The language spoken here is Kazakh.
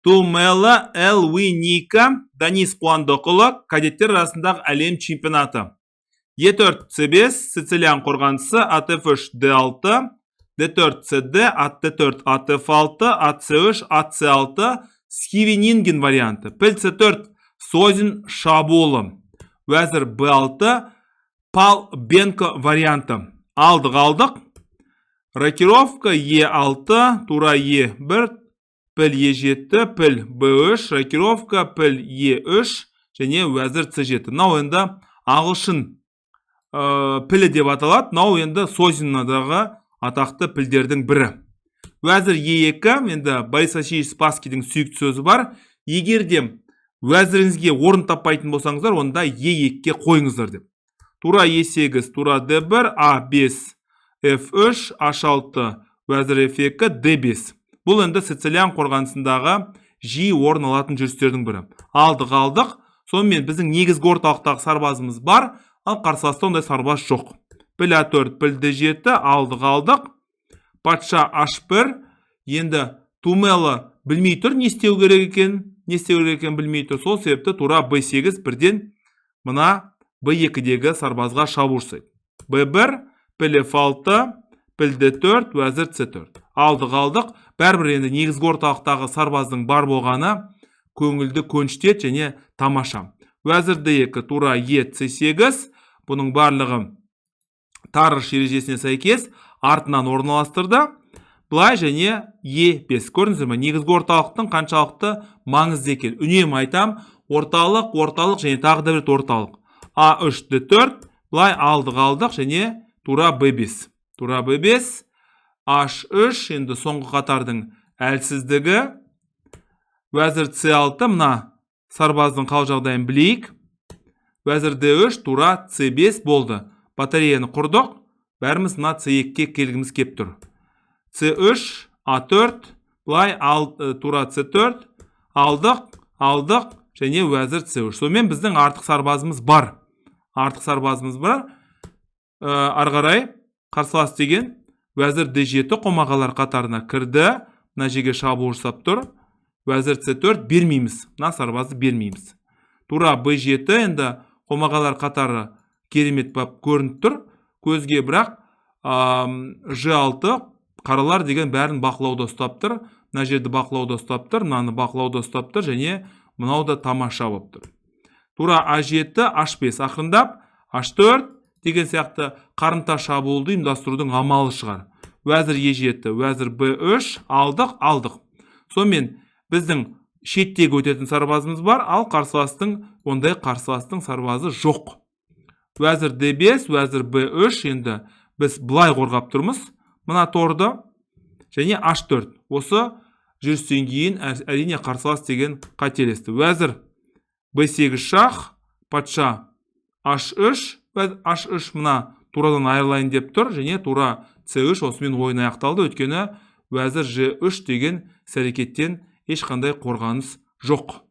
Тумела Элвиника Данис Қуандықұлы кадеттер арасындағы әлем чемпионаты. Е4 С5 Сицилиан қорғанысы АТФ3 Д6, Д4 СД, АТ4 АТФ6, АЦ3 АЦ6 Скивенинген варианты. Піл С4 Созин шабуылы. Вәзір Б6 Пал Бенко варианты. Алдық. Рокировка Е6, тура Е1, піл Е7, піл Б3, рокировка піл Е3 және вәзір С7. Нау енді ағылшын пілі деп аталады. Нау енді Созинадағы атақты пілдердің бірі. Вәзір Е2, енді Борис Васильевич Спасскийдің сүйікті сөзі бар. Егерде вәзіріңізге орын таппайтын болсаңыздар, онда Е2-ке қойыңыздар деп. Тура Е8, тура Д1, А5, F3, H6, вәзір F2, D5. Бұл енді Сицилиан қорғанысындағы жиі орын алатын жүрістердің бірі. Алдық. Сонымен біздің негізгі орталықтағы сарбазымыз бар, ал қарсыласта ондай сарбаз жоқ. Піл А4, піл Д7, алдық. Патша H1, енді Тумела білмей тұр, не істеу керек екен білмей тұр. Сол себепті тура Б8 бірден мына Б2-дегі сарбазға шабуыл жасайды. Б1, піл F6, піл Д4, вәзір С4. Алдық. Бәрібір енді негізгі орталықтағы сарбаздың бар болғаны көңілді көнштет және тамаша. Вәзір Д2, тура Е С8, бұның барлығы тарыш ережесіне сәйкес артынан орналастырды. Бұлай және Е5. Көрдіңіздер ме? Негізгі орталықтың қаншалықты маңызды екен. Үнемі айтам, орталық және тағы да бір орталық. А3, Д4, бұлай алдық және тура Б5. Тура Б5, H3, енді соңғы қатардың әлсіздігі. Вәзір С6, мына сарбаздың қал жағдайын білейік. Вәзір Д3, тура С5 болды. Батареяны құрдық. Бәріміз мына С2-ке келгіміз кеп тұр. С3, А4, бұлай тура С4, алдық және вәзір С3. Сонымен біздің артық сарбазымыз бар. Арғарай қарсылас деген вәзір Д7 қомағалар қатарына кірді. Мына жерге шабуыл жасап тұр. Вәзір С4 бермейміз. Мына сарбазды бермейміз. Тура Б7 енді қомағалар қатары керемет бап көрініп тұр. Көзге бірақ Ж6 қаралар деген бәрін бақылауда ұстап тұр. Мына жерді бақылауда ұстап тұр, мынаны бақылауда ұстап тұр және мынау да тамаша болып тұр. Тура А7, H5 ақырындап, H4 деген сияқты қарымта шабуылды ұйымдастырудың амалы шығар. Вәзір Е7, вәзір Б3, алдық. Сонымен біздің шеттегі өтетін сарбазымыз бар, ал ондай қарсыластың сарбазы жоқ. Вәзір Д5, вәзір Б3, енді біз бұлай қорғап тұрмыз. Мына торды және H4. Осы жүрістен кейін әрине қарсылас деген қателесті. Вәзір Б8 шах, патша H3, H3 мына турадан айырылайын деп тұр және тура С3 осымен ойын аяқталды. Өйткені вәзір Ж3 деген іс-әрекеттен ешқандай қорғаныс жоқ.